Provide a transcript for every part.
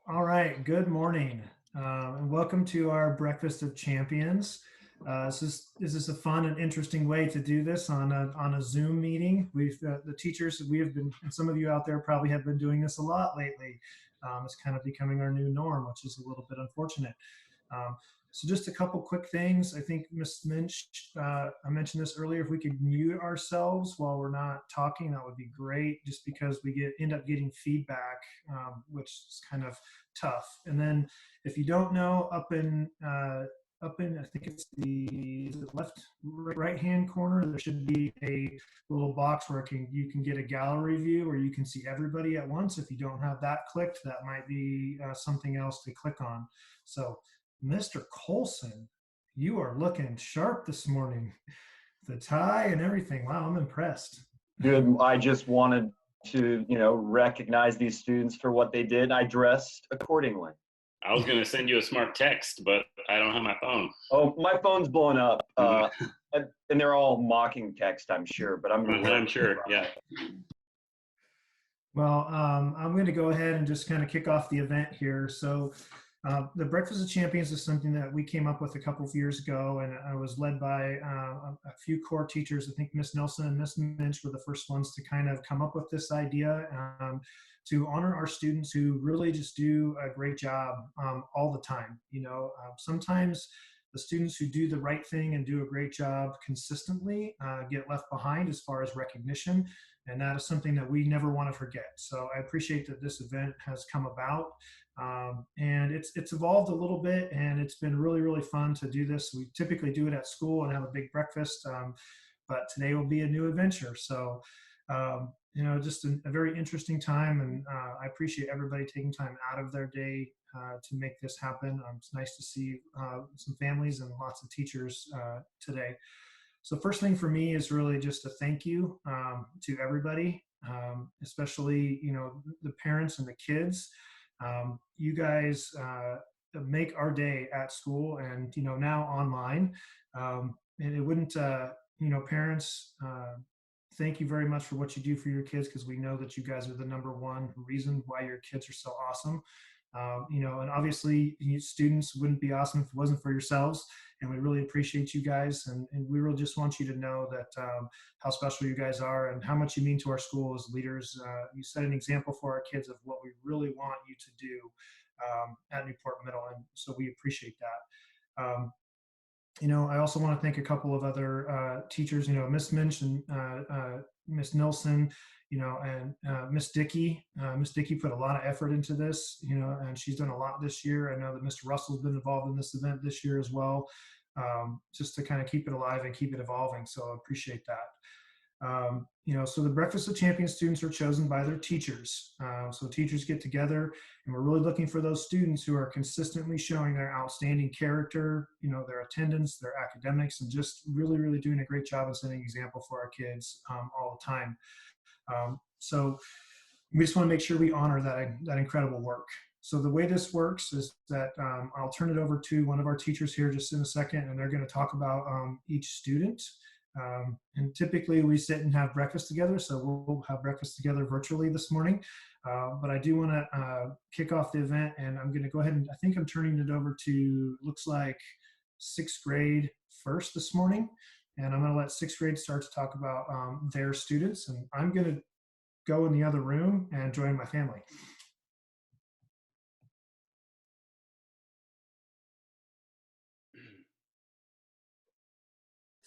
All right, good morning, and welcome to our Breakfast of Champions. This is a fun and interesting way to do this on a Zoom meeting. The teachers we have been, and some of you out there probably have been doing this a lot lately. It's kind of becoming our new norm, which is a little bit unfortunate. So just a couple quick things. I think Ms. Minch, I mentioned this earlier, if we could mute ourselves while we're not talking, that would be great, just because we end up getting feedback, which is kind of tough. And then if you don't know, up in I think it's the right hand corner, there should be a little box where you can get a gallery view where you can see everybody at once. If you don't have that clicked, that might be something else to click on. So Mr. Colson, you are looking sharp this morning. The tie and everything. Wow, I'm impressed. Good. I just wanted to, recognize these students for what they did. I dressed accordingly. I was going to send you a smart text, but I don't have my phone. Oh, my phone's blown up. And they're all mocking text, I'm sure, but I'm sure, yeah. Well, I'm going to go ahead and just kind of kick off the event here. So the Breakfast of Champions is something that we came up with a couple of years ago, and I was led by a few core teachers. I think Miss Nelson and Miss Minch were the first ones to kind of come up with this idea to honor our students who really just do a great job all the time. Sometimes the students who do the right thing and do a great job consistently get left behind as far as recognition, and that is something that we never want to forget. So I appreciate that this event has come about. And it's evolved a little bit, and it's been really, really fun to do this. We typically do it at school and have a big breakfast, but today will be a new adventure. So, just a very interesting time, and I appreciate everybody taking time out of their day to make this happen. It's nice to see some families and lots of teachers today. So first thing for me is really just a thank you to everybody, especially, the parents and the kids. You guys make our day at school and, now online. And it wouldn't, parents, thank you very much for what you do for your kids, because we know that you guys are the #1 reason why your kids are so awesome. And obviously students wouldn't be awesome if it wasn't for yourselves. And we really appreciate you guys. And we really just want you to know that how special you guys are and how much you mean to our school as leaders. You set an example for our kids of what we really want you to do at Newport Middle. And so we appreciate that. I also want to thank a couple of other teachers, Miss Minch and Miss Nelson, and Miss Dickey. Miss Dickey put a lot of effort into this, and she's done a lot this year. I know that Mr. Russell's been involved in this event this year as well, just to kind of keep it alive and keep it evolving. So I appreciate that. So the Breakfast of Champions students are chosen by their teachers. So teachers get together, and we're really looking for those students who are consistently showing their outstanding character, their attendance, their academics, and just really, really doing a great job of setting an example for our kids all the time. So we just want to make sure we honor that incredible work. So the way this works is that I'll turn it over to one of our teachers here just in a second, and they're going to talk about each student. And typically we sit and have breakfast together, so we'll have breakfast together virtually this morning. But I do want to kick off the event, and I'm going to go ahead and I think I'm turning it over to, looks like 6th grade first this morning. And I'm going to let 6th grade start to talk about their students, and I'm going to go in the other room and join my family.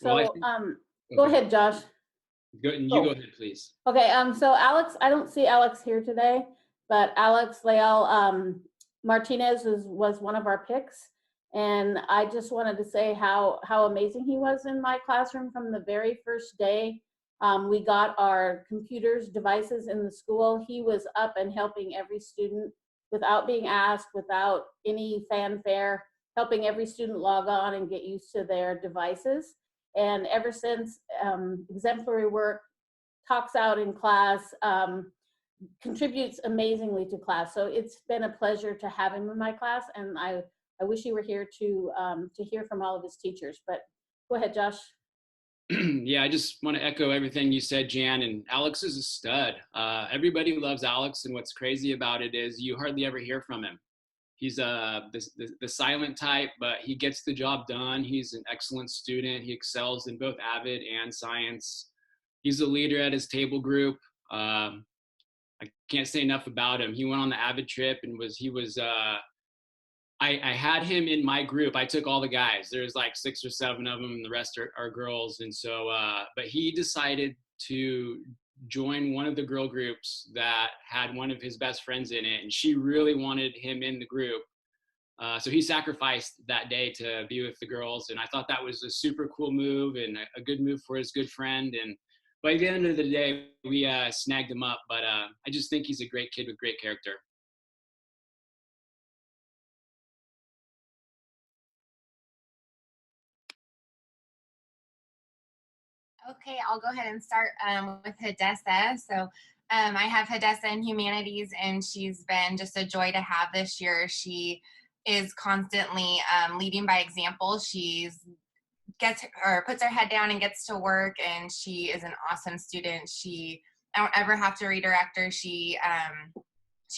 So, go ahead, Josh. Go ahead, please. Okay, so Alex, I don't see Alex here today, but Alex Leal Martinez was one of our picks. And I just wanted to say how amazing he was in my classroom from the very first day. We got our computers, devices in the school. He was up and helping every student without being asked, without any fanfare, helping every student log on and get used to their devices. And ever since, exemplary work, talks out in class, contributes amazingly to class. So it's been a pleasure to have him in my class, and I wish he were here to hear from all of his teachers. But go ahead, Josh. Yeah, I just want to echo everything you said, Jan. And Alex is a stud. Everybody loves Alex, and what's crazy about it is you hardly ever hear from him. He's the silent type, but he gets the job done. He's an excellent student. He excels in both Avid and science. He's a leader at his table group. I can't say enough about him. He went on the Avid trip and I had him in my group. I took all the guys. There's like 6 or 7 of them, and the rest are girls. And so, but he decided to join one of the girl groups that had one of his best friends in it, and she really wanted him in the group. So he sacrificed that day to be with the girls, and I thought that was a super cool move and a good move for his good friend. And by the end of the day, we snagged him up. But I just think he's a great kid with great character. Okay, I'll go ahead and start with Hadessa. So I have Hadessa in humanities, and she's been just a joy to have this year. She is constantly leading by example. She's puts her head down and gets to work, and she is an awesome student. I don't ever have to redirect her. She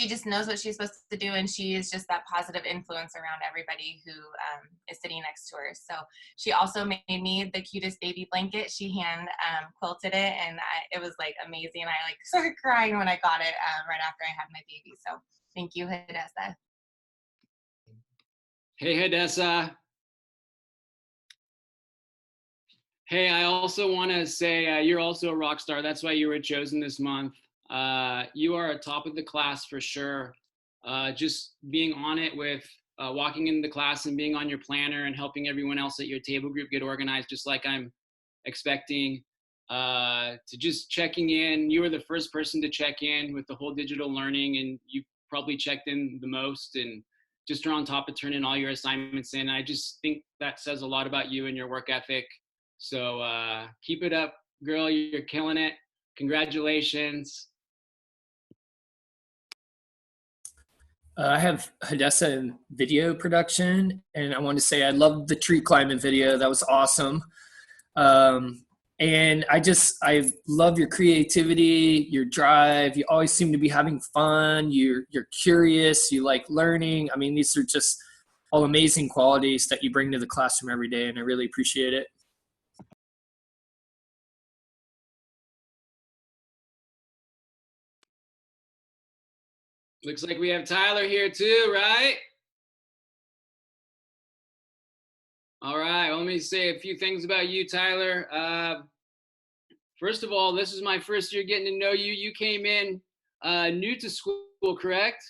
just knows what she's supposed to do, and she is just that positive influence around everybody who is sitting next to her. So she also made me the cutest baby blanket. She hand quilted it, and it was like amazing. I like started crying when I got it right after I had my baby. So thank you, Hadessa. Hey, Hadessa. Hey, I also want to say you're also a rock star. That's why you were chosen this month. You are a top of the class for sure. Just being on it with walking into the class and being on your planner and helping everyone else at your table group get organized, just like I'm expecting. To just checking in. You were the first person to check in with the whole digital learning, and you probably checked in the most, and just are on top of turning all your assignments in. I just think that says a lot about you and your work ethic. So keep it up, girl. You're killing it. Congratulations. I have Hadessa in video production, and I want to say I loved the tree climbing video. That was awesome. And I love your creativity, your drive. You always seem to be having fun. You're curious. You like learning. I mean, these are just all amazing qualities that you bring to the classroom every day, and I really appreciate it. Looks like we have Tyler here too, right? All right, well, let me say a few things about you, Tyler. First of all, this is my first year getting to know you. You came in new to school, correct?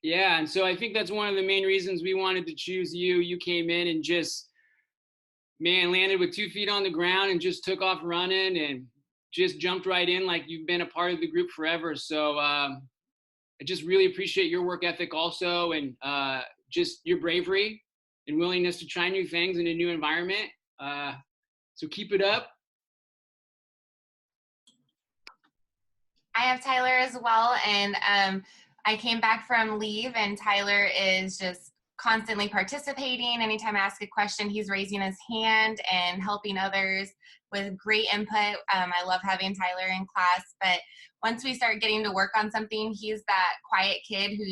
Yeah, and so I think that's one of the main reasons we wanted to choose you. You came in and just, man, landed with 2 feet on the ground and just took off running and just jumped right in like you've been a part of the group forever. So I just really appreciate your work ethic also, and just your bravery and willingness to try new things in a new environment. So keep it up. I have Tyler as well, and I came back from leave, and Tyler is just constantly participating. Anytime I ask a question, he's raising his hand and helping others with great input. I love having Tyler in class, but once we start getting to work on something, he's that quiet kid who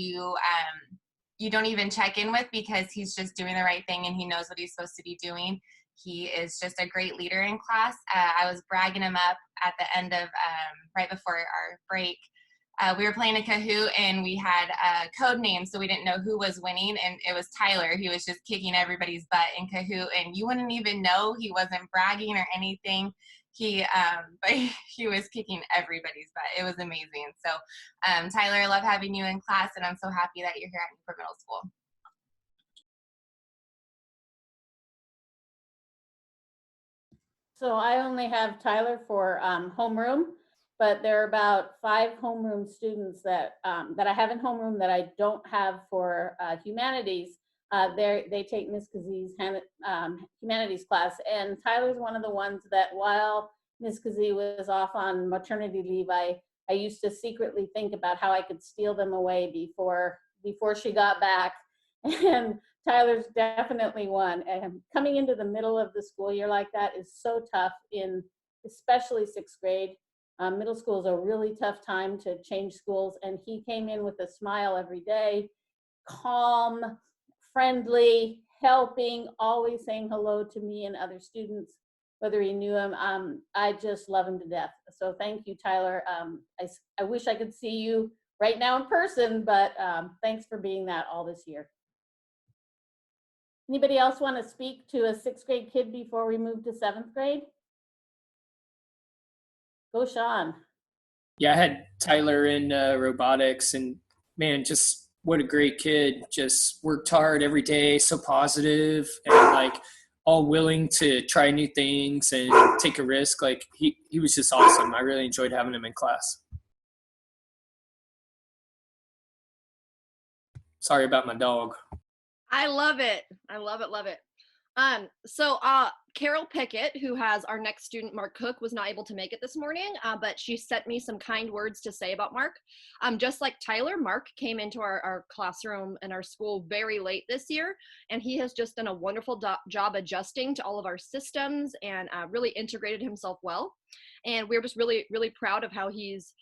you don't even check in with because he's just doing the right thing and he knows what he's supposed to be doing. He is just a great leader in class. I was bragging him up at the end of, right before our break. We were playing a Kahoot and we had a code name, so we didn't know who was winning, and it was Tyler. He was just kicking everybody's butt in Kahoot, and you wouldn't even know. He wasn't bragging or anything. But he was kicking everybody's butt. It was amazing. So, Tyler, I love having you in class, and I'm so happy that you're here at Newport Middle School. So I only have Tyler for homeroom, but there are about 5 homeroom students that I have in homeroom that I don't have for humanities. They take Miss Kazie's humanities class, and Tyler's one of the ones that while Miss Kazie was off on maternity leave, I used to secretly think about how I could steal them away before she got back. And Tyler's definitely one. And coming into the middle of the school year like that is so tough in especially sixth grade. Middle school is a really tough time to change schools, and he came in with a smile every day, calm, friendly, helping, always saying hello to me and other students, whether he knew him. I just love him to death. So thank you, Tyler. I wish I could see you right now in person, but thanks for being that all this year. Anybody else want to speak to a sixth grade kid before we move to seventh grade? Go, Sean. Yeah, I had Tyler in robotics, and man, just what a great kid. Just worked hard every day, so positive, and like all willing to try new things and take a risk. Like he was just awesome. I really enjoyed having him in class. Sorry about my dog. I love it. I love it. Love it. Carol Pickett, who has our next student, Mark Cook, was not able to make it this morning, but she sent me some kind words to say about Mark. Just like Tyler, Mark came into our classroom and our school very late this year, and he has just done a wonderful job adjusting to all of our systems and really integrated himself well. And we're just really, really proud of how he's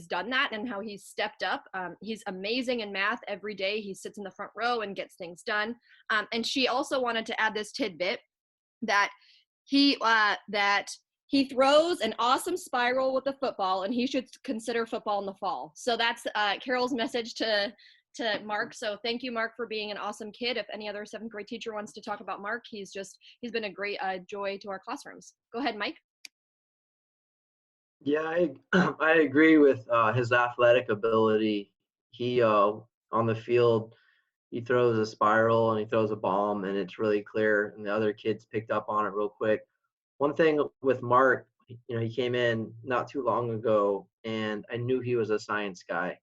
done that and how he's stepped up. He's amazing in math every day. He sits in the front row and gets things done. And she also wanted to add this tidbit that he throws an awesome spiral with the football, and he should consider football in the fall. So that's Carol's message to Mark. So thank you, Mark, for being an awesome kid. If any other seventh grade teacher wants to talk about Mark, he's been a great joy to our classrooms. Go ahead, Mike. Yeah, I agree with his athletic ability. He on the field, he throws a spiral and he throws a bomb, and it's really clear, and the other kids picked up on it real quick. One thing with Mark, he came in not too long ago, and I knew he was a science guy.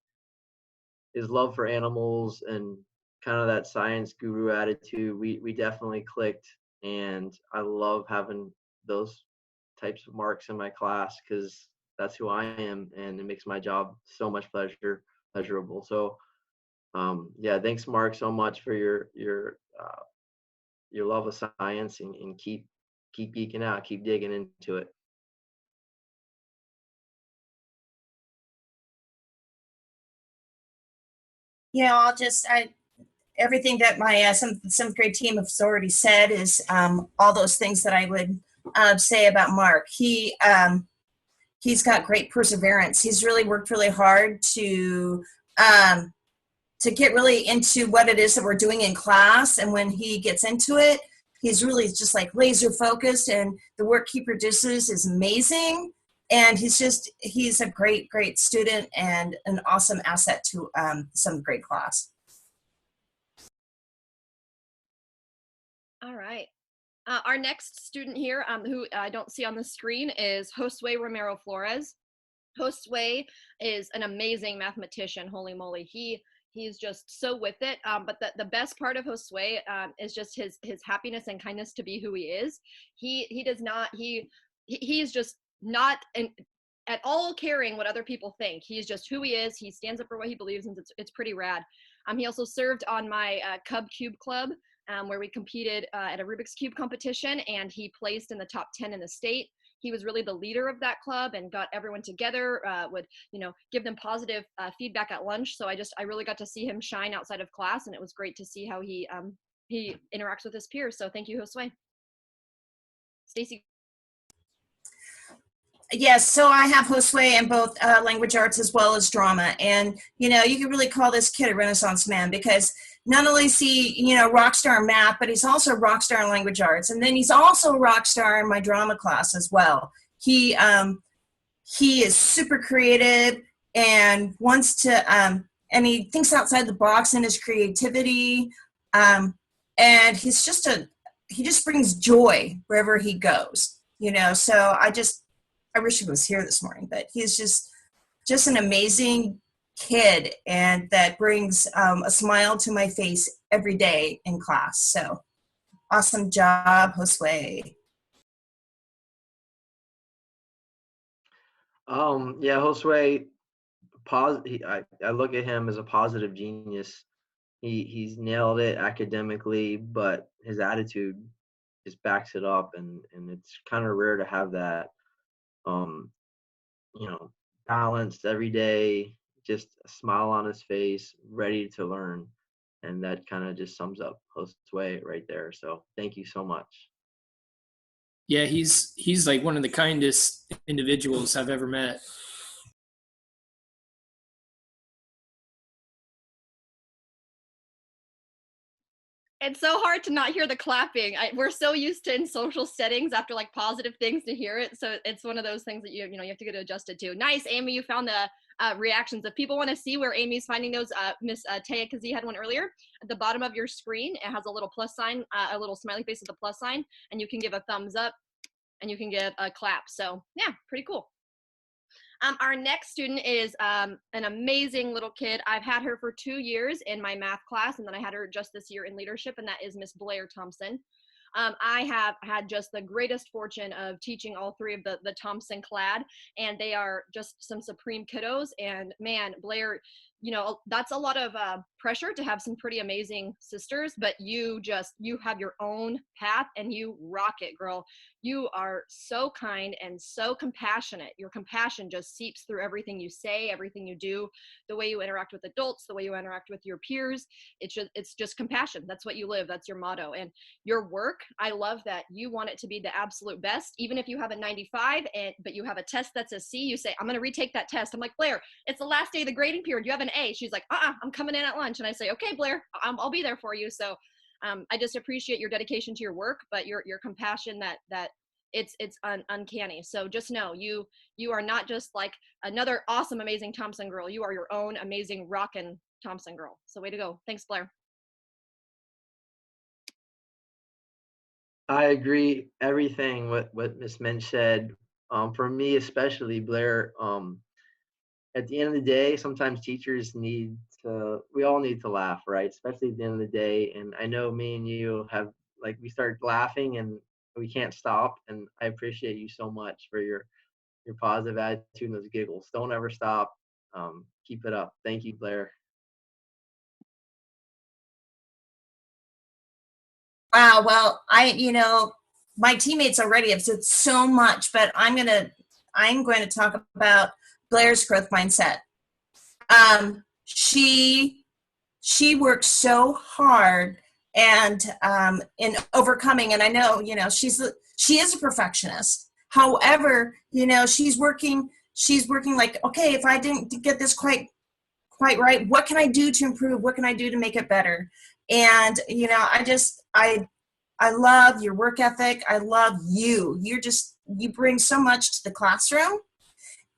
His love for animals and kind of that science guru attitude, we definitely clicked, and I love having those types of Marks in my class because that's who I am, and it makes my job so much pleasurable. So yeah, thanks, Mark, so much for your love of science, and keep geeking out, keep digging into it. Everything that my seventh grade team has already said is all those things that I would say about Mark. He's got great perseverance. He's really worked really hard to get really into what it is that we're doing in class. And when he gets into it, he's really just like laser focused, and the work he produces is amazing. And he's a great, great student and an awesome asset to seventh grade class. All right. Our next student here, who I don't see on the screen, is Josue Romero Flores. Josue is an amazing mathematician. Holy moly, he's just so with it. But the best part of Josue is just his happiness and kindness to be who he is. He is just not at all caring what other people think. He's just who he is. He stands up for what he believes in. It's pretty rad. He also served on my Cub Cube Club, where we competed at a Rubik's Cube competition, and he placed in the top 10 in the state. He was really the leader of that club and got everyone together, would give them positive feedback at lunch. So I really got to see him shine outside of class, and it was great to see how he interacts with his peers. So thank you, Josue. Stacy. Yes, so I have Josue in both language arts as well as drama. And, you can really call this kid a Renaissance man, because not only is he, rock star in math, but he's also a rock star in language arts. And then he's also a rock star in my drama class as well. He is super creative and wants to, and he thinks outside the box in his creativity. And he just brings joy wherever he goes, so I wish he was here this morning, but he's just an amazing kid, and that brings a smile to my face every day in class. So awesome job, Josue. Yeah, Josue, I look at him as a positive genius. he's nailed it academically, but his attitude just backs it up, and it's kind of rare to have that. Um, you know, balanced every day, just a smile on his face, ready to learn. And that kind of just sums up Josue right there. So thank you so much. Yeah, he's like one of the kindest individuals I've ever met. It's so hard to not hear the clapping. We're so used to in social settings after like positive things to hear it. So it's one of those things that you know you have to get adjusted to. Nice, Amy, you found the reactions. If people want to see where Amy's finding those, Miss Taya Kazi had one earlier. At the bottom of your screen, it has a little plus sign, a little smiley face with a plus sign, and you can give a thumbs up and you can give a clap. So yeah, pretty cool. Our next student is an amazing little kid. I've had her for 2 years in my math class, and then I had her just this year in leadership, and that is Miss Blair Thompson. I have had just the greatest fortune of teaching all three of the Thompson clad, and they are just some supreme kiddos. And man, Blair, you know, that's a lot of pressure to have some pretty amazing sisters, but you have your own path and you rock it, girl. You are so kind and so compassionate. Your compassion just seeps through everything you say, everything you do, the way you interact with adults, the way you interact with your peers. It's just compassion. That's what you live. That's your motto. And your work, I love that you want it to be the absolute best. Even if you have a 95 but you have a test that's a C, you say, I'm going to retake that test. I'm like, Blair, it's the last day of the grading period. You have an A. She's like, I'm coming in at lunch. And I say, okay, Blair, I'll be there for you. So I just appreciate your dedication to your work, but your compassion that it's uncanny. So just know you are not just like another awesome, amazing Thompson girl. You are your own amazing rockin' Thompson girl. So way to go. Thanks, Blair. I agree everything what Miss Mensch said. For me especially, Blair, at the end of the day, sometimes teachers we all need to laugh, right? Especially at the end of the day. And I know me and you we start laughing and we can't stop. And I appreciate you so much for your positive attitude and those giggles. Don't ever stop. Keep it up. Thank you, Blair. Wow. Well, my teammates already have said so much, but I'm going to talk about Blair's growth mindset. She works so hard and in overcoming, and I know, she is a perfectionist. However, she's working like, okay, if I didn't get this quite right, what can I do to improve? What can I do to make it better? And, I love your work ethic. I love you. You bring so much to the classroom,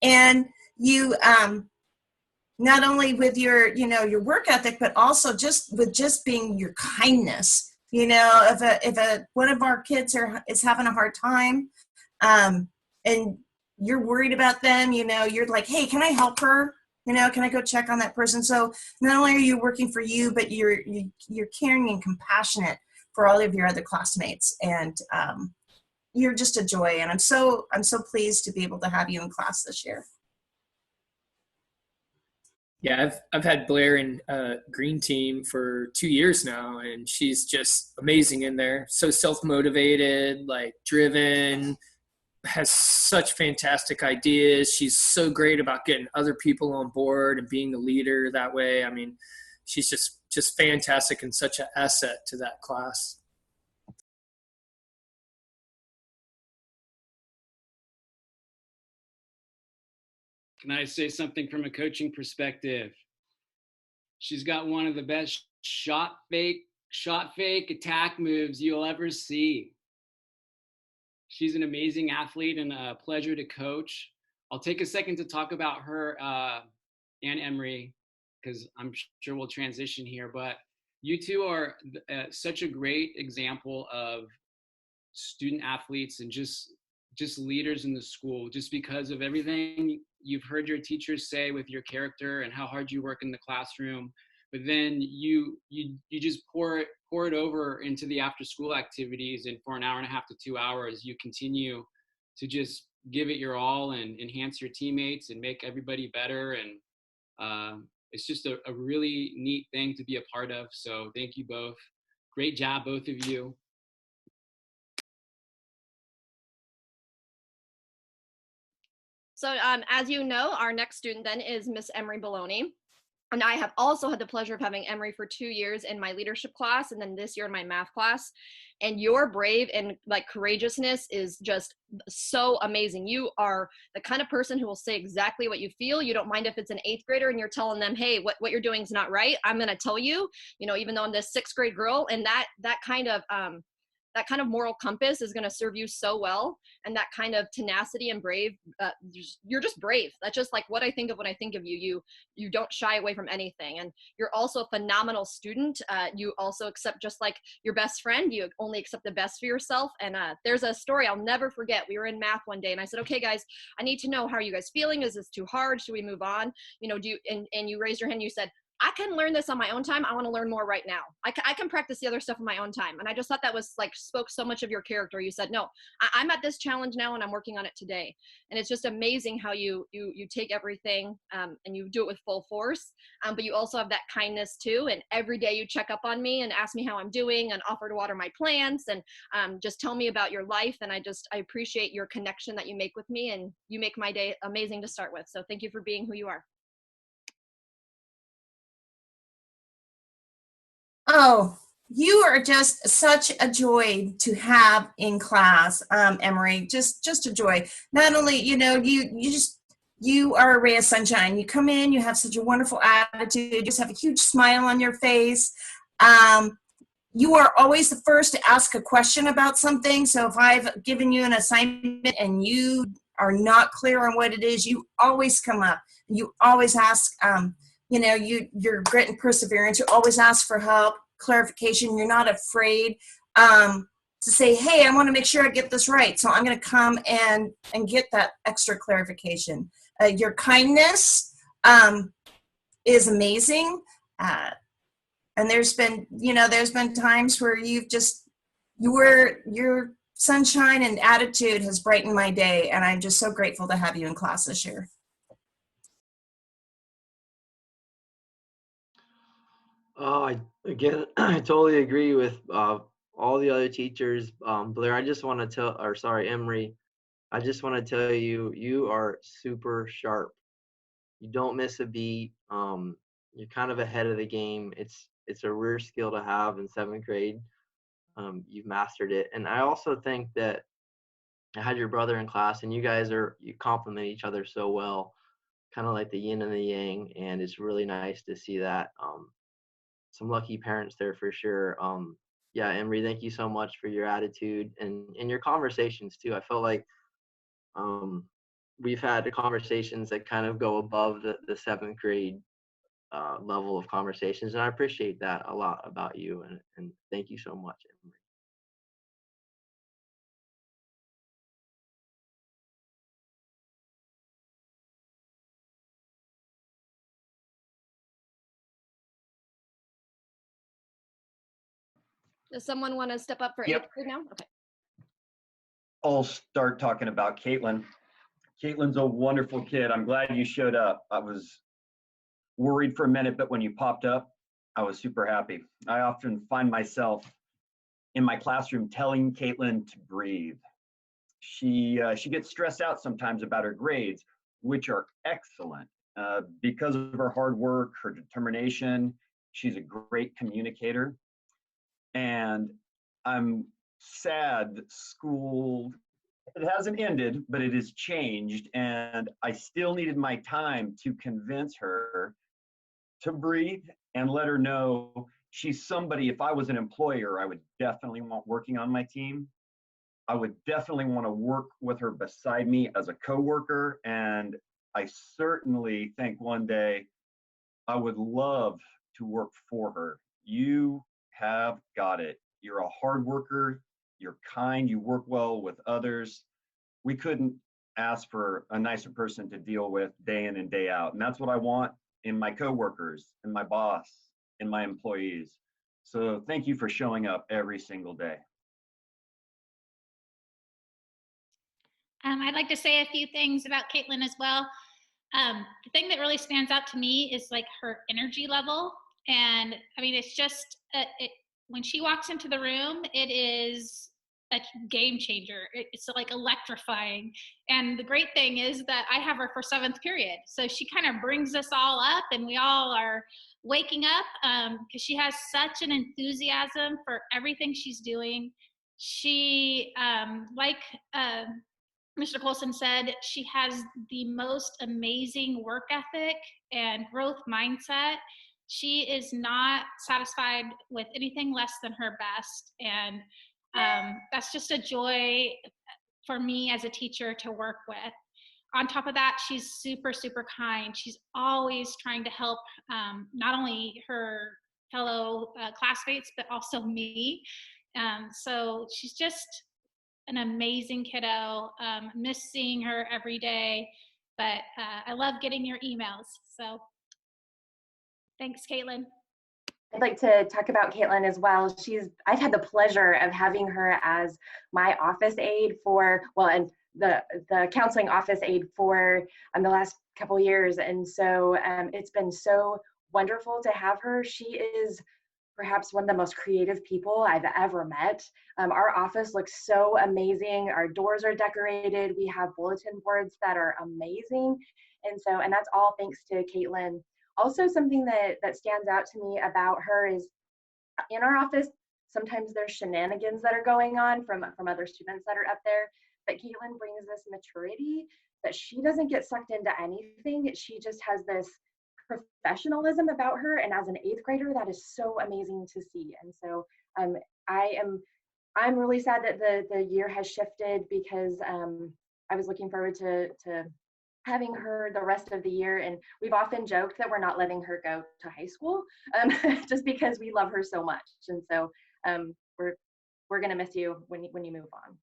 and you, not only with your work ethic, but also just being your kindness. If one of our kids is having a hard time, and you're worried about them, you're like, hey, can I help her? Can I go check on that person? So not only are you working for you, but you're caring and compassionate for all of your other classmates, and you're just a joy. And I'm so pleased to be able to have you in class this year. Yeah, I've had Blair in Green Team for 2 years now, and she's just amazing in there. So self-motivated, like driven, has such fantastic ideas. She's so great about getting other people on board and being a leader that way. I mean, she's just fantastic and such an asset to that class. Can I say something from a coaching perspective? She's got one of the best shot fake attack moves you'll ever see. She's an amazing athlete and a pleasure to coach. I'll take a second to talk about her and Emery, because I'm sure we'll transition here. But you two are such a great example of student athletes and just leaders in the school, just because of everything you've heard your teachers say with your character and how hard you work in the classroom. But then you just pour it over into the after school activities, and for an hour and a half to 2 hours, you continue to just give it your all and enhance your teammates and make everybody better. And it's just a really neat thing to be a part of. So thank you both. Great job, both of you. So as you know, our next student then is Miss Emery Baloney. And I have also had the pleasure of having Emery for 2 years in my leadership class, and then this year in my math class. And your brave and like courageousness is just so amazing. You are the kind of person who will say exactly what you feel. You don't mind if it's an 8th grader and you're telling them, hey, what you're doing is not right. I'm going to tell you, even though I'm this 6th grade girl. And that kind of moral compass is going to serve you so well. And that kind of tenacity and brave, you're just brave. That's just like what I think of when I think of you. You don't shy away from anything. And you're also a phenomenal student. You also accept, just like your best friend, you only accept the best for yourself. And there's a story I'll never forget. We were in math one day and I said, okay, guys, I need to know, how are you guys feeling? Is this too hard? Should we move on? And you raised your hand, you said, I can learn this on my own time. I want to learn more right now. I can practice the other stuff on my own time. And I just thought that was like, spoke so much of your character. You said, no, I'm at this challenge now and I'm working on it today. And it's just amazing how you take everything and you do it with full force. But you also have that kindness too. And every day you check up on me and ask me how I'm doing and offer to water my plants and just tell me about your life. And I appreciate your connection that you make with me, and you make my day amazing to start with. So thank you for being who you are. Oh, you are just such a joy to have in class, Emery. Just a joy. Not only, you are a ray of sunshine. You come in, you have such a wonderful attitude, you just have a huge smile on your face. You are always the first to ask a question about something. So if I've given you an assignment and you are not clear on what it is, you always come up. You always ask, your grit and perseverance. You always ask for help, clarification. You're not afraid to say, hey, I want to make sure I get this right. So I'm going to come and get that extra clarification. Your kindness is amazing. And there's been times where your sunshine and attitude has brightened my day. And I'm just so grateful to have you in class this year. I totally agree with all the other teachers. Blair, Emery, I just want to tell you, you are super sharp. You don't miss a beat. You're kind of ahead of the game. It's a rare skill to have in 7th grade. You've mastered it. And I also think that I had your brother in class, and you complement each other so well, kind of like the yin and the yang. And it's really nice to see that. Some lucky parents there for sure. Yeah, Emery, thank you so much for your attitude and your conversations too. I felt like we've had conversations that kind of go above the 7th grade level of conversations, and I appreciate that a lot about you. And thank you so much, Emery. Does someone want to step up for Yep. 8th grade now? Okay. I'll start talking about Caitlin. Caitlin's a wonderful kid. I'm glad you showed up. I was worried for a minute, but when you popped up, I was super happy. I often find myself in my classroom telling Caitlin to breathe. She gets stressed out sometimes about her grades, which are excellent. Because of her hard work, her determination, she's a great communicator. And I'm sad that school, it hasn't ended, but it has changed. And I still needed my time to convince her to breathe and let her know she's somebody, if I was an employer, I would definitely want working on my team. I would definitely want to work with her beside me as a coworker. And I certainly think one day I would love to work for her. You have got it. You're a hard worker. You're kind. You work well with others. We couldn't ask for a nicer person to deal with day in and day out. And that's what I want in my coworkers, in my boss, in my employees. So thank you for showing up every single day. I'd like to say a few things about Caitlin as well. The thing that really stands out to me is like her energy level. And I mean, it's just, when she walks into the room, it is a game changer. It's like electrifying. And the great thing is that I have her for 7th period. So she kind of brings us all up and we all are waking up because she has such an enthusiasm for everything she's doing. She, like Mr. Colson said, she has the most amazing work ethic and growth mindset. She is not satisfied with anything less than her best. And that's just a joy for me as a teacher to work with. On top of that, she's super, super kind. She's always trying to help not only her fellow classmates, but also me. So she's just an amazing kiddo. Miss seeing her every day, but I love getting your emails. So thanks, Caitlin. I'd like to talk about Caitlin as well. I've had the pleasure of having her as my office aide and the counseling office aide for the last couple years. And so it's been so wonderful to have her. She is perhaps one of the most creative people I've ever met. Our office looks so amazing. Our doors are decorated. We have bulletin boards that are amazing. And that's all thanks to Caitlin. Also, something that stands out to me about her is in our office, sometimes there's shenanigans that are going on from other students that are up there, but Caitlin brings this maturity that she doesn't get sucked into anything. She just has this professionalism about her, and as an 8th grader, that is so amazing to see. And so I'm really sad that the year has shifted because I was looking forward to having her the rest of the year, and we've often joked that we're not letting her go to high school just because we love her so much. And so we're gonna miss you when you move on.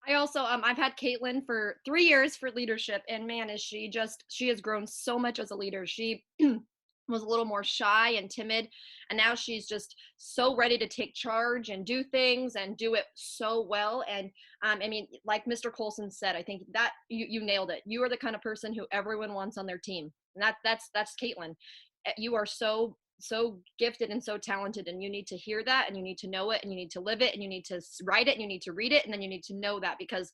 I also, I've had Caitlin for 3 years for leadership, and man, she has grown so much as a leader. She was a little more shy and timid, and now she's just so ready to take charge and do things and do it so well. And I mean, like Mr. Colson said, I think that you nailed it. You are the kind of person who everyone wants on their team, and that's Caitlin. You are so gifted and so talented, and you need to hear that, and you need to know it, and you need to live it, and you need to write it, and you need to read it, and then you need to know that, because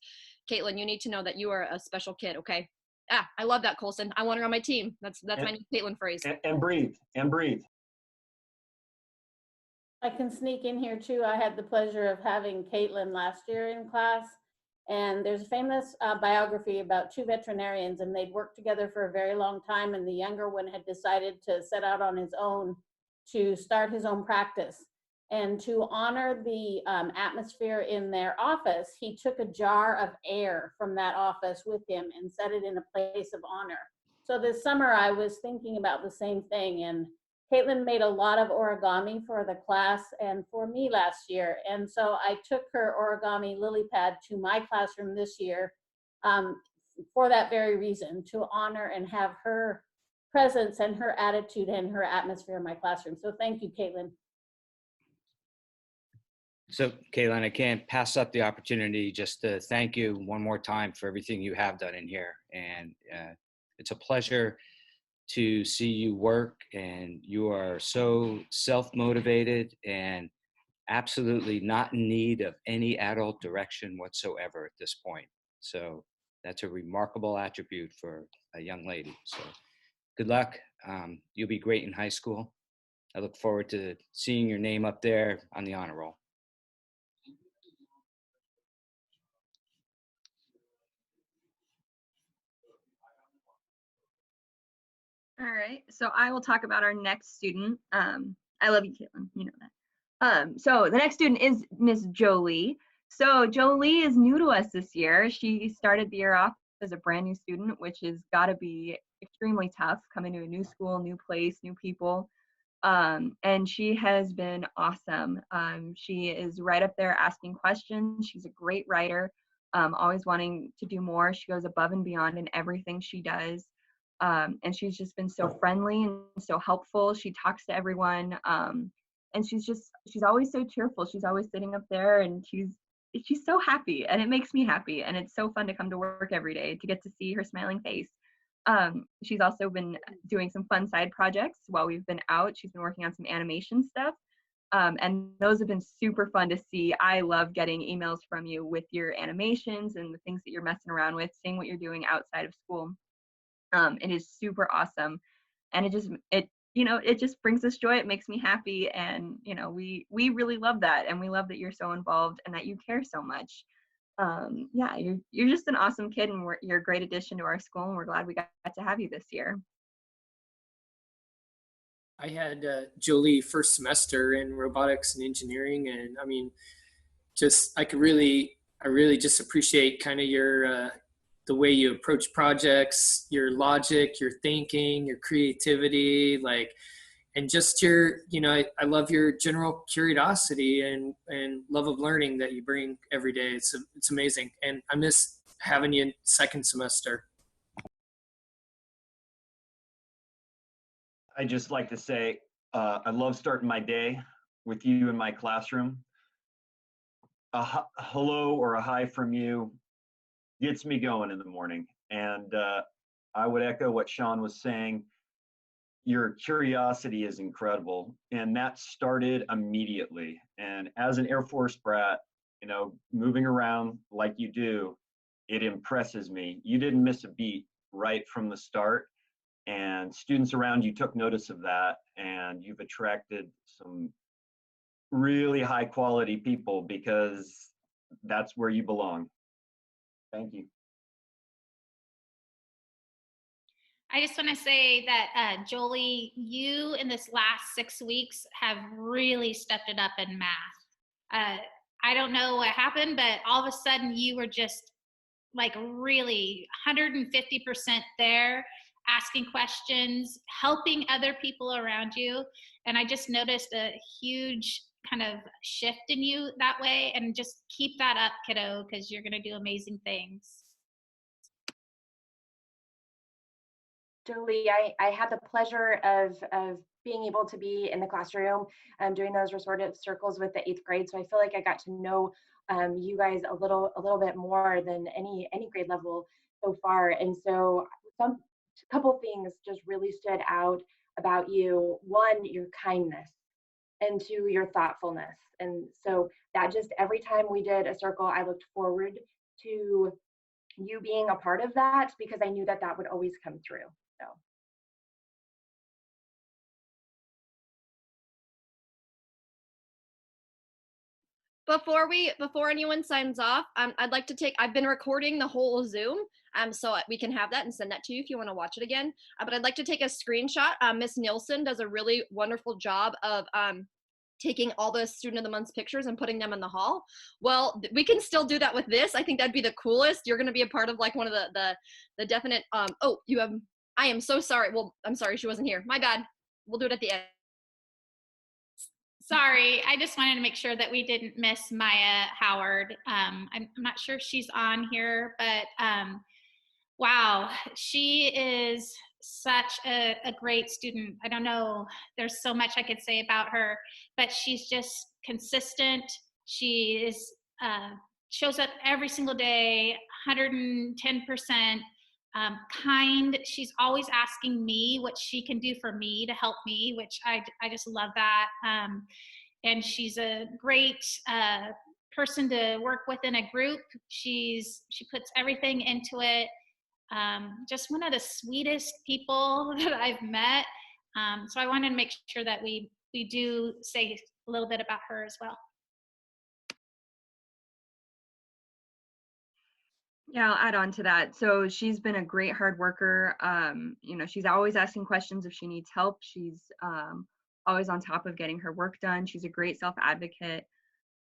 Caitlin, you need to know that you are a special kid. Okay. I love that, Colson. I want her on my team. That's my new Caitlin phrase. And breathe. I can sneak in here too. I had the pleasure of having Caitlin last year in class, and there's a famous biography about 2 veterinarians, and they'd worked together for a very long time, and the younger one had decided to set out on his own to start his own practice. And to honor the atmosphere in their office, he took a jar of air from that office with him and set it in a place of honor. So this summer I was thinking about the same thing, and Caitlin made a lot of origami for the class and for me last year. And so I took her origami lily pad to my classroom this year for that very reason, to honor and have her presence and her attitude and her atmosphere in my classroom. So thank you, Caitlin. So, Caitlin, I can't pass up the opportunity just to thank you one more time for everything you have done in here. And it's a pleasure to see you work, and you are so self-motivated and absolutely not in need of any adult direction whatsoever at this point. So that's a remarkable attribute for a young lady. So good luck. You'll be great in high school. I look forward to seeing your name up there on the honor roll. All right, so I will talk about our next student. I love you, Caitlin, you know that. So the next student is Miss Jolie. So Jolie is new to us this year. She started the year off as a brand new student, which has got to be extremely tough, coming to a new school, new place, new people. And she has been awesome. She is right up there asking questions. She's a great writer, always wanting to do more. She goes above and beyond in everything she does. And she's just been so friendly and so helpful. She talks to everyone. And she's always so cheerful. She's always sitting up there, and she's she's so happy, and it makes me happy, and it's so fun to come to work every day to get to see her smiling face. She's also been doing some fun side projects while we've been out. She's been working on some animation stuff. And those have been super fun to see. I love getting emails from you with your animations and the things that you're messing around with, seeing what you're doing outside of school. It is super awesome. And it just brings us joy. It makes me happy. And, we really love that. And we love that you're so involved and that you care so much. Yeah, you're just an awesome kid, and you're a great addition to our school, and we're glad we got to have you this year. I had Jolie first semester in robotics and engineering, and I mean, I really just appreciate kind of your the way you approach projects, your logic, your thinking, your creativity, and just I love your general curiosity and love of learning that you bring every day. It's amazing, and I miss having you in second semester. I just like to say, I love starting my day with you in my classroom. A hello or a hi from you gets me going in the morning. And I would echo what Sean was saying. Your curiosity is incredible. And that started immediately. And as an Air Force brat, moving around like you do, it impresses me. You didn't miss a beat right from the start. And students around you took notice of that, and you've attracted some really high quality people because that's where you belong. Thank you. I just want to say that, Jolie, you in this last 6 weeks have really stepped it up in math. I don't know what happened, but all of a sudden you were just like really 150% there, asking questions, helping other people around you. And I just noticed a huge kind of shift in you that way. And just keep that up, kiddo, because you're going to do amazing things. Jolie, I had the pleasure of being able to be in the classroom doing those restorative circles with the 8th grade. So I feel like I got to know you guys a little bit more than any grade level so far. And so a couple things just really stood out about you. One, your kindness, and two, your thoughtfulness. And so that just every time we did a circle, I looked forward to you being a part of that because I knew that would always come through. So. Before anyone signs off, I'd like to I've been recording the whole Zoom, so we can have that and send that to you if you want to watch it again. But I'd like to take a screenshot. Miss Nielsen does a really wonderful job of taking all the Student of the Month's pictures and putting them in the hall. Well, we can still do that with this. I think that'd be the coolest. You're going to be a part of like one of the definite. I am so sorry. Well, I'm sorry she wasn't here. My bad. We'll do it at the end. Sorry, I just wanted to make sure that we didn't miss Maya Howard. I'm not sure if she's on here, but wow, she is such a great student. I don't know, there's so much I could say about her, but she's just consistent. She is shows up every single day, 110%. Kind. She's always asking me what she can do for me to help me, which I just love that. And she's a great person to work with in a group. She puts everything into it. Just one of the sweetest people that I've met. So I wanted to make sure that we do say a little bit about her as well. Yeah, I'll add on to that. So she's been a great hard worker. She's always asking questions if she needs help. She's always on top of getting her work done. She's a great self-advocate.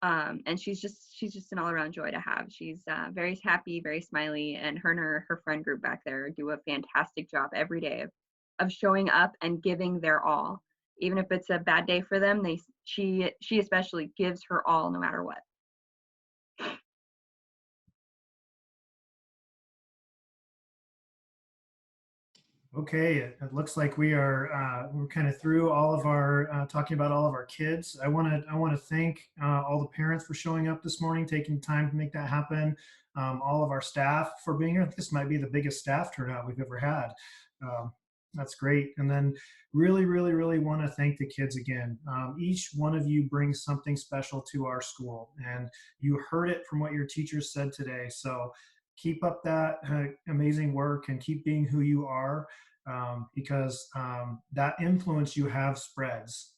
And she's just an all-around joy to have. She's very happy, very smiley, and her friend group back there do a fantastic job every day of showing up and giving their all. Even if it's a bad day for them, she especially gives her all no matter what. Okay, it looks like we're kind of through all of our talking about all of our kids. I want to thank all the parents for showing up this morning, taking time to make that happen. All of our staff for being here. This might be the biggest staff turnout we've ever had. Um, that's great. And then really, really, really want to thank the kids again. Each one of you brings something special to our school, and you heard it from what your teachers said today. So keep up that amazing work and keep being who you are, because that influence you have spreads,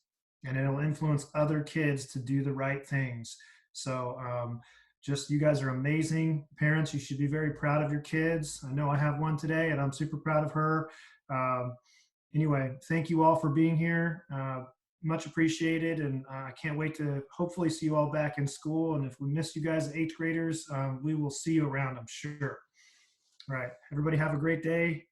and it'll influence other kids to do the right things. So just, you guys are amazing. Parents, you should be very proud of your kids. I know I have one today and I'm super proud of her. Anyway, thank you all for being here. Much appreciated, and I can't wait to hopefully see you all back in school. And if we miss you guys, 8th graders, we will see you around, I'm sure. All right, everybody have a great day.